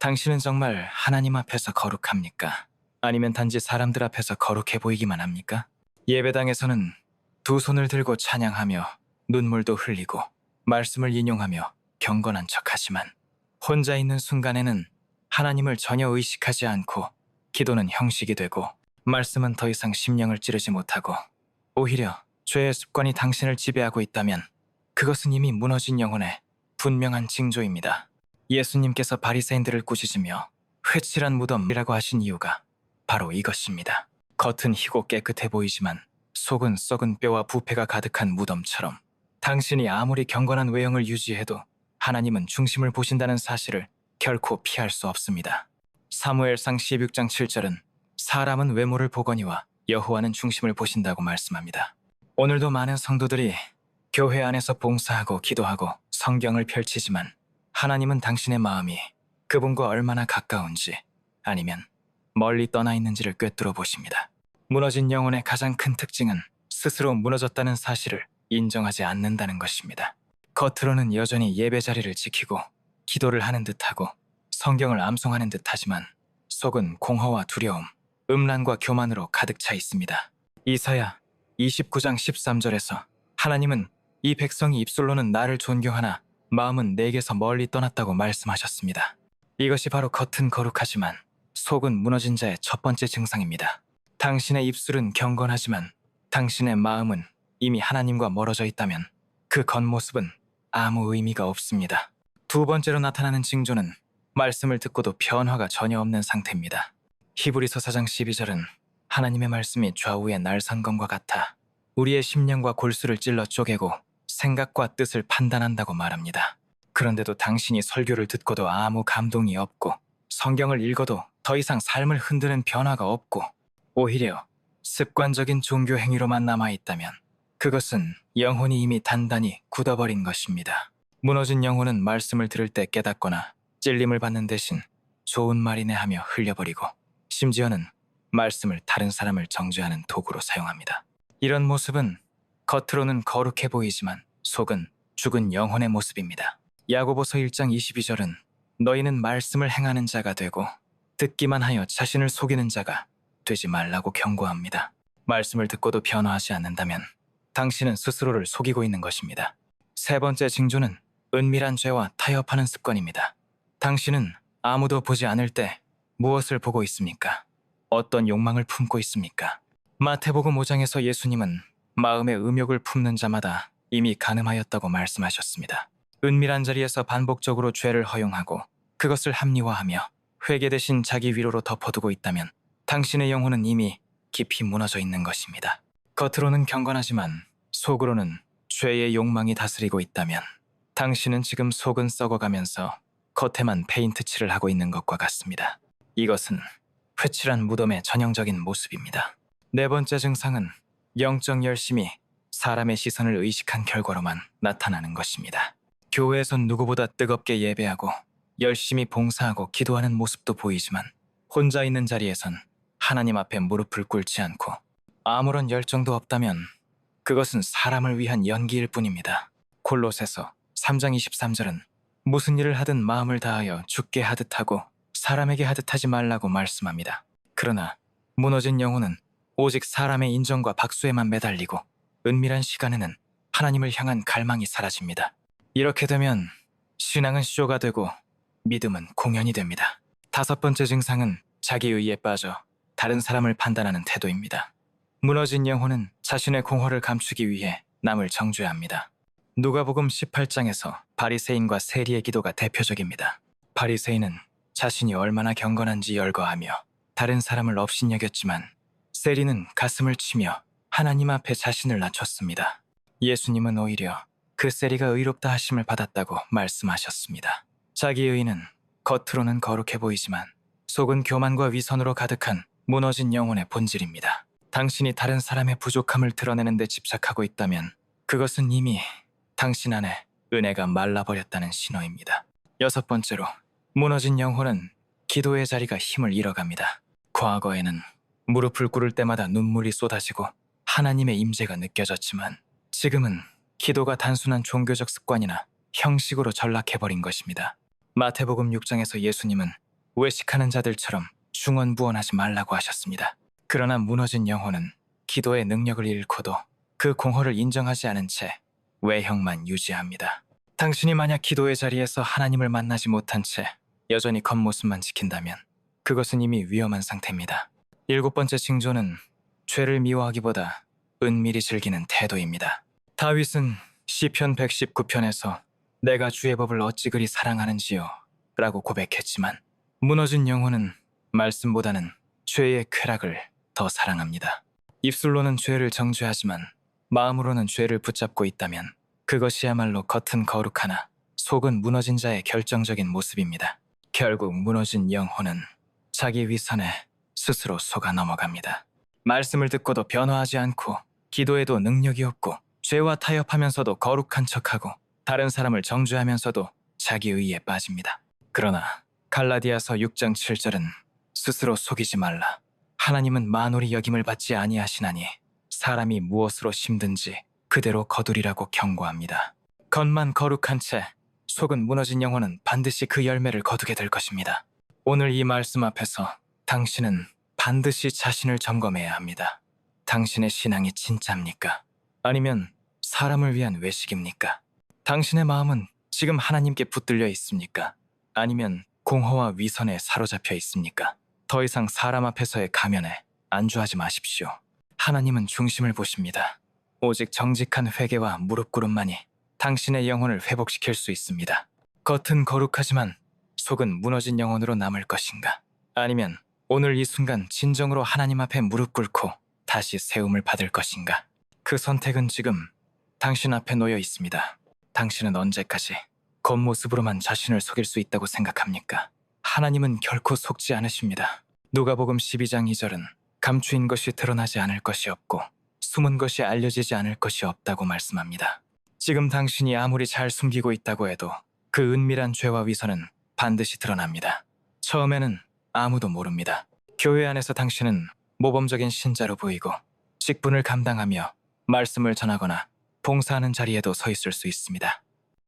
당신은 정말 하나님 앞에서 거룩합니까? 아니면 단지 사람들 앞에서 거룩해 보이기만 합니까? 예배당에서는 두 손을 들고 찬양하며 눈물도 흘리고 말씀을 인용하며 경건한 척하지만 혼자 있는 순간에는 하나님을 전혀 의식하지 않고 기도는 형식이 되고 말씀은 더 이상 심령을 찌르지 못하고 오히려 죄의 습관이 당신을 지배하고 있다면 그것은 이미 무너진 영혼의 분명한 징조입니다. 예수님께서 바리새인들을 꾸짖으며 회칠한 무덤이라고 하신 이유가 바로 이것입니다. 겉은 희고 깨끗해 보이지만 속은 썩은 뼈와 부패가 가득한 무덤처럼 당신이 아무리 경건한 외형을 유지해도 하나님은 중심을 보신다는 사실을 결코 피할 수 없습니다. 사무엘상 16장 7절은 사람은 외모를 보거니와 여호와는 중심을 보신다고 말씀합니다. 오늘도 많은 성도들이 교회 안에서 봉사하고 기도하고 성경을 펼치지만 하나님은 당신의 마음이 그분과 얼마나 가까운지 아니면 멀리 떠나 있는지를 꿰뚫어 보십니다. 무너진 영혼의 가장 큰 특징은 스스로 무너졌다는 사실을 인정하지 않는다는 것입니다. 겉으로는 여전히 예배 자리를 지키고 기도를 하는 듯하고 성경을 암송하는 듯하지만 속은 공허와 두려움, 음란과 교만으로 가득 차 있습니다. 이사야 29장 13절에서 하나님은 이 백성이 입술로는 나를 존경하나 마음은 내게서 멀리 떠났다고 말씀하셨습니다. 이것이 바로 겉은 거룩하지만 속은 무너진 자의 첫 번째 증상입니다. 당신의 입술은 경건하지만 당신의 마음은 이미 하나님과 멀어져 있다면 그 겉모습은 아무 의미가 없습니다. 두 번째로 나타나는 징조는 말씀을 듣고도 변화가 전혀 없는 상태입니다. 히브리서 4장 12절은 하나님의 말씀이 좌우의 날선검과 같아 우리의 심령과 골수를 찔러 쪼개고 생각과 뜻을 판단한다고 말합니다. 그런데도 당신이 설교를 듣고도 아무 감동이 없고 성경을 읽어도 더 이상 삶을 흔드는 변화가 없고 오히려 습관적인 종교 행위로만 남아있다면 그것은 영혼이 이미 단단히 굳어버린 것입니다. 무너진 영혼은 말씀을 들을 때 깨닫거나 찔림을 받는 대신 좋은 말이네 하며 흘려버리고 심지어는 말씀을 다른 사람을 정죄하는 도구로 사용합니다. 이런 모습은 겉으로는 거룩해 보이지만 속은 죽은 영혼의 모습입니다. 야고보서 1장 22절은 너희는 말씀을 행하는 자가 되고 듣기만 하여 자신을 속이는 자가 되지 말라고 경고합니다. 말씀을 듣고도 변화하지 않는다면 당신은 스스로를 속이고 있는 것입니다. 세 번째 징조는 은밀한 죄와 타협하는 습관입니다. 당신은 아무도 보지 않을 때 무엇을 보고 있습니까? 어떤 욕망을 품고 있습니까? 마태복음 5장에서 예수님은 마음의 음욕을 품는 자마다 이미 간음하였다고 말씀하셨습니다. 은밀한 자리에서 반복적으로 죄를 허용하고 그것을 합리화하며 회개 대신 자기 위로로 덮어두고 있다면 당신의 영혼은 이미 깊이 무너져 있는 것입니다. 겉으로는 경건하지만 속으로는 죄의 욕망이 다스리고 있다면 당신은 지금 속은 썩어가면서 겉에만 페인트 칠을 하고 있는 것과 같습니다. 이것은 회칠한 무덤의 전형적인 모습입니다. 네 번째 증상은 영적 열심이 사람의 시선을 의식한 결과로만 나타나는 것입니다. 교회에선 누구보다 뜨겁게 예배하고 열심히 봉사하고 기도하는 모습도 보이지만 혼자 있는 자리에선 하나님 앞에 무릎을 꿇지 않고 아무런 열정도 없다면 그것은 사람을 위한 연기일 뿐입니다. 골로새서 3장 23절은 무슨 일을 하든 마음을 다하여 주께 하듯 하고 사람에게 하듯 하지 말라고 말씀합니다. 그러나 무너진 영혼은 오직 사람의 인정과 박수에만 매달리고 은밀한 시간에는 하나님을 향한 갈망이 사라집니다. 이렇게 되면 신앙은 쇼가 되고 믿음은 공연이 됩니다. 다섯 번째 증상은 자기의에 빠져 다른 사람을 판단하는 태도입니다. 무너진 영혼은 자신의 공허를 감추기 위해 남을 정죄합니다. 누가복음 18장에서 바리새인과 세리의 기도가 대표적입니다. 바리새인은 자신이 얼마나 경건한지 열거하며 다른 사람을 업신여겼지만 세리는 가슴을 치며 하나님 앞에 자신을 낮췄습니다. 예수님은 오히려 그 세리가 의롭다 하심을 받았다고 말씀하셨습니다. 자기의는 겉으로는 거룩해 보이지만 속은 교만과 위선으로 가득한 무너진 영혼의 본질입니다. 당신이 다른 사람의 부족함을 드러내는 데 집착하고 있다면 그것은 이미 당신 안에 은혜가 말라버렸다는 신호입니다. 여섯 번째로 무너진 영혼은 기도의 자리가 힘을 잃어갑니다. 과거에는 무릎을 꿇을 때마다 눈물이 쏟아지고 하나님의 임재가 느껴졌지만 지금은 기도가 단순한 종교적 습관이나 형식으로 전락해버린 것입니다. 마태복음 6장에서 예수님은 외식하는 자들처럼 중언부언하지 말라고 하셨습니다. 그러나 무너진 영혼은 기도의 능력을 잃고도 그 공허를 인정하지 않은 채 외형만 유지합니다. 당신이 만약 기도의 자리에서 하나님을 만나지 못한 채 여전히 겉모습만 지킨다면 그것은 이미 위험한 상태입니다. 7번째 징조는 죄를 미워하기보다 은밀히 즐기는 태도입니다. 다윗은 시편 119편에서 내가 주의 법을 어찌 그리 사랑하는지요 라고 고백했지만 무너진 영혼은 말씀보다는 죄의 쾌락을 더 사랑합니다. 입술로는 죄를 정죄하지만 마음으로는 죄를 붙잡고 있다면 그것이야말로 겉은 거룩하나 속은 무너진 자의 결정적인 모습입니다. 결국 무너진 영혼은 자기 위선에 스스로 속아 넘어갑니다. 말씀을 듣고도 변화하지 않고 기도에도 능력이 없고 죄와 타협하면서도 거룩한 척하고 다른 사람을 정죄하면서도 자기 의에 빠집니다. 그러나 갈라디아서 6장 7절은 스스로 속이지 말라. 하나님은 만홀히 여김을 받지 아니하시나니 사람이 무엇으로 심든지 그대로 거두리라고 경고합니다. 겉만 거룩한 채 속은 무너진 영혼은 반드시 그 열매를 거두게 될 것입니다. 오늘 이 말씀 앞에서 당신은 반드시 자신을 점검해야 합니다. 당신의 신앙이 진짜입니까? 아니면 사람을 위한 외식입니까? 당신의 마음은 지금 하나님께 붙들려 있습니까? 아니면 공허와 위선에 사로잡혀 있습니까? 더 이상 사람 앞에서의 가면에 안주하지 마십시오. 하나님은 중심을 보십니다. 오직 정직한 회개와 무릎 꿇음만이 당신의 영혼을 회복시킬 수 있습니다. 겉은 거룩하지만 속은 무너진 영혼으로 남을 것인가? 아니면 오늘 이 순간 진정으로 하나님 앞에 무릎 꿇고 다시 세움을 받을 것인가? 그 선택은 지금 당신 앞에 놓여 있습니다. 당신은 언제까지 겉모습으로만 자신을 속일 수 있다고 생각합니까? 하나님은 결코 속지 않으십니다. 누가복음 12장 2절은 감추인 것이 드러나지 않을 것이 없고 숨은 것이 알려지지 않을 것이 없다고 말씀합니다. 지금 당신이 아무리 잘 숨기고 있다고 해도 그 은밀한 죄와 위선은 반드시 드러납니다. 처음에는 아무도 모릅니다. 교회 안에서 당신은 모범적인 신자로 보이고 직분을 감당하며 말씀을 전하거나 봉사하는 자리에도 서 있을 수 있습니다.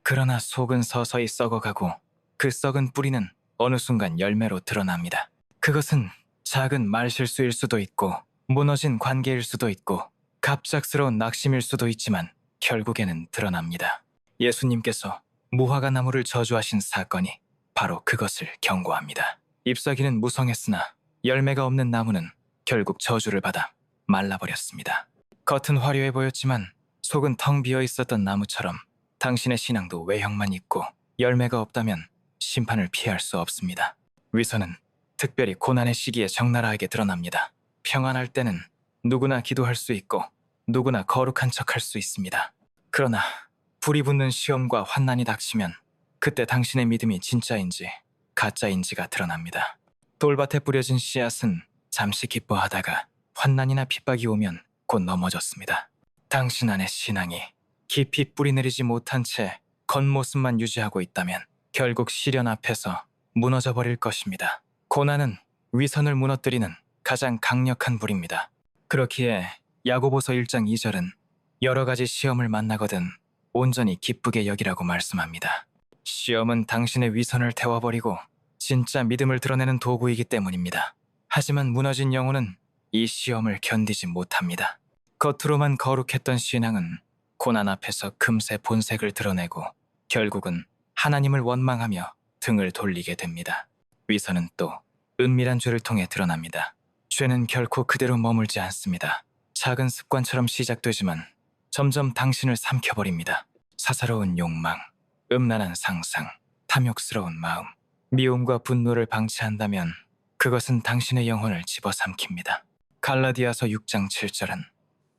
그러나 속은 서서히 썩어가고 그 썩은 뿌리는 어느 순간 열매로 드러납니다. 그것은 작은 말실수일 수도 있고 무너진 관계일 수도 있고 갑작스러운 낙심일 수도 있지만 결국에는 드러납니다. 예수님께서 무화과 나무를 저주하신 사건이 바로 그것을 경고합니다. 잎사귀는 무성했으나 열매가 없는 나무는 결국 저주를 받아 말라버렸습니다. 겉은 화려해 보였지만 속은 텅 비어 있었던 나무처럼 당신의 신앙도 외형만 있고 열매가 없다면 심판을 피할 수 없습니다. 위선은 특별히 고난의 시기에 적나라하게 드러납니다. 평안할 때는 누구나 기도할 수 있고 누구나 거룩한 척할 수 있습니다. 그러나 불이 붙는 시험과 환난이 닥치면 그때 당신의 믿음이 진짜인지 가짜인지가 드러납니다. 돌밭에 뿌려진 씨앗은 잠시 기뻐하다가 환난이나 핍박이 오면 곧 넘어졌습니다. 당신 안의 신앙이 깊이 뿌리내리지 못한 채 겉모습만 유지하고 있다면 결국 시련 앞에서 무너져 버릴 것입니다. 고난은 위선을 무너뜨리는 가장 강력한 불입니다. 그렇기에 야고보서 1장 2절은 여러 가지 시험을 만나거든 온전히 기쁘게 여기라고 말씀합니다. 시험은 당신의 위선을 태워버리고 진짜 믿음을 드러내는 도구이기 때문입니다. 하지만 무너진 영혼은 이 시험을 견디지 못합니다. 겉으로만 거룩했던 신앙은 고난 앞에서 금세 본색을 드러내고 결국은 하나님을 원망하며 등을 돌리게 됩니다. 위선은 또 은밀한 죄를 통해 드러납니다. 죄는 결코 그대로 머물지 않습니다. 작은 습관처럼 시작되지만 점점 당신을 삼켜버립니다. 사사로운 욕망, 음란한 상상, 탐욕스러운 마음, 미움과 분노를 방치한다면 그것은 당신의 영혼을 집어삼킵니다. 갈라디아서 6장 7절은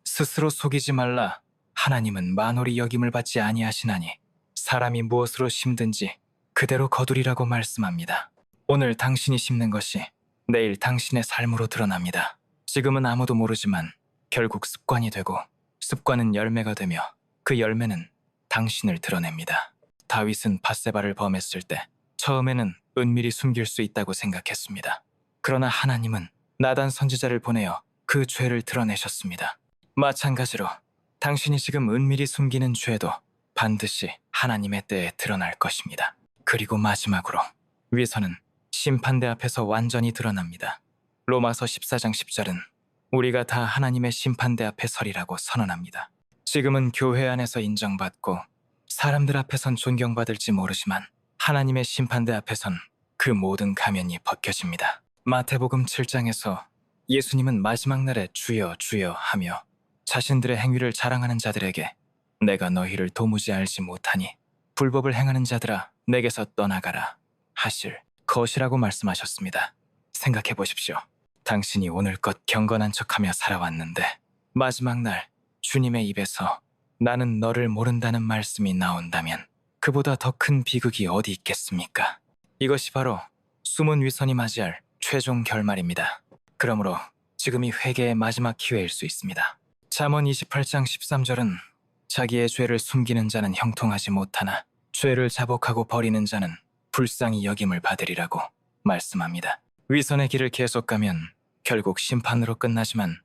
스스로 속이지 말라. 하나님은 만홀히 여김을 받지 아니하시나니 사람이 무엇으로 심든지 그대로 거두리라고 말씀합니다. 오늘 당신이 심는 것이 내일 당신의 삶으로 드러납니다. 지금은 아무도 모르지만 결국 습관이 되고 습관은 열매가 되며 그 열매는 당신을 드러냅니다. 다윗은 밧세바를 범했을 때 처음에는 은밀히 숨길 수 있다고 생각했습니다. 그러나 하나님은 나단 선지자를 보내어 그 죄를 드러내셨습니다. 마찬가지로 당신이 지금 은밀히 숨기는 죄도 반드시 하나님의 때에 드러날 것입니다. 그리고 마지막으로 위선은 심판대 앞에서 완전히 드러납니다. 로마서 14장 10절은 우리가 다 하나님의 심판대 앞에 서리라고 선언합니다. 지금은 교회 안에서 인정받고 사람들 앞에선 존경받을지 모르지만 하나님의 심판대 앞에선 그 모든 가면이 벗겨집니다. 마태복음 7장에서 예수님은 마지막 날에 주여 주여 하며 자신들의 행위를 자랑하는 자들에게 내가 너희를 도무지 알지 못하니 불법을 행하는 자들아 내게서 떠나가라 하실 것이라고 말씀하셨습니다. 생각해 보십시오. 당신이 오늘껏 경건한 척하며 살아왔는데 마지막 날 주님의 입에서 나는 너를 모른다는 말씀이 나온다면 그보다 더 큰 비극이 어디 있겠습니까? 이것이 바로 숨은 위선이 맞이할 최종 결말입니다. 그러므로 지금이 회개의 마지막 기회일 수 있습니다. 잠언 28장 13절은 자기의 죄를 숨기는 자는 형통하지 못하나 죄를 자복하고 버리는 자는 불쌍히 여김을 받으리라고 말씀합니다. 위선의 길을 계속 가면 결국 심판으로 끝나지만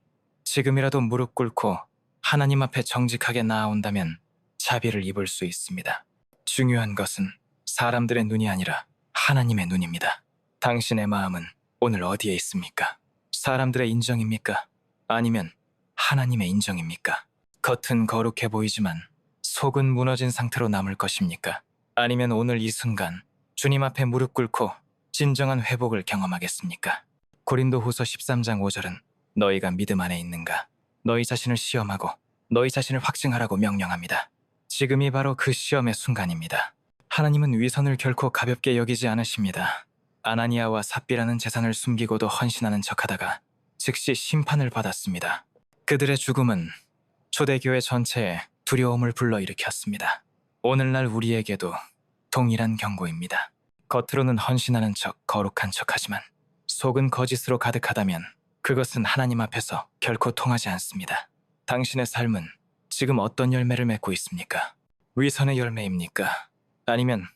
지금이라도 무릎 꿇고 하나님 앞에 정직하게 나아온다면 자비를 입을 수 있습니다. 중요한 것은 사람들의 눈이 아니라 하나님의 눈입니다. 당신의 마음은 오늘 어디에 있습니까? 사람들의 인정입니까? 아니면 하나님의 인정입니까? 겉은 거룩해 보이지만 속은 무너진 상태로 남을 것입니까? 아니면 오늘 이 순간 주님 앞에 무릎 꿇고 진정한 회복을 경험하겠습니까? 고린도후서 13장 5절은 너희가 믿음 안에 있는가? 너희 자신을 시험하고 너희 자신을 확증하라고 명령합니다. 지금이 바로 그 시험의 순간입니다. 하나님은 위선을 결코 가볍게 여기지 않으십니다. 아나니아와 삽비라는 재산을 숨기고도 헌신하는 척하다가 즉시 심판을 받았습니다. 그들의 죽음은 초대교회 전체에 두려움을 불러일으켰습니다. 오늘날 우리에게도 동일한 경고입니다. 겉으로는 헌신하는 척, 거룩한 척하지만 속은 거짓으로 가득하다면 그것은 하나님 앞에서 결코 통하지 않습니다. 당신의 삶은 지금 어떤 열매를 맺고 있습니까? 위선의 열매입니까? 아니면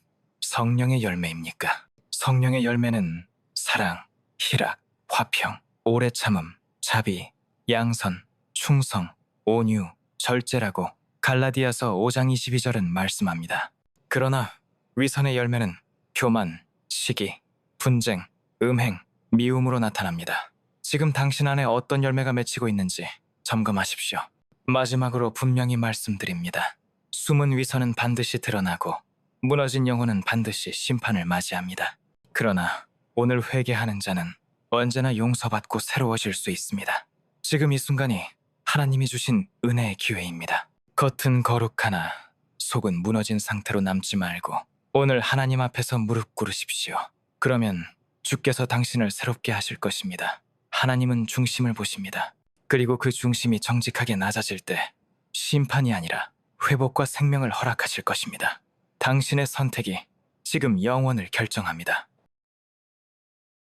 성령의 열매입니까? 성령의 열매는 사랑, 희락, 화평, 오래 참음, 자비, 양선, 충성, 온유, 절제라고 갈라디아서 5장 22절은 말씀합니다. 그러나 위선의 열매는 교만, 시기, 분쟁, 음행, 미움으로 나타납니다. 지금 당신 안에 어떤 열매가 맺히고 있는지 점검하십시오. 마지막으로 분명히 말씀드립니다. 숨은 위선은 반드시 드러나고 무너진 영혼은 반드시 심판을 맞이합니다. 그러나 오늘 회개하는 자는 언제나 용서받고 새로워질 수 있습니다. 지금 이 순간이 하나님이 주신 은혜의 기회입니다. 겉은 거룩하나 속은 무너진 상태로 남지 말고 오늘 하나님 앞에서 무릎 꿇으십시오. 그러면 주께서 당신을 새롭게 하실 것입니다. 하나님은 중심을 보십니다. 그리고 그 중심이 정직하게 낮아질 때 심판이 아니라 회복과 생명을 허락하실 것입니다. 당신의 선택이 지금 영원을 결정합니다.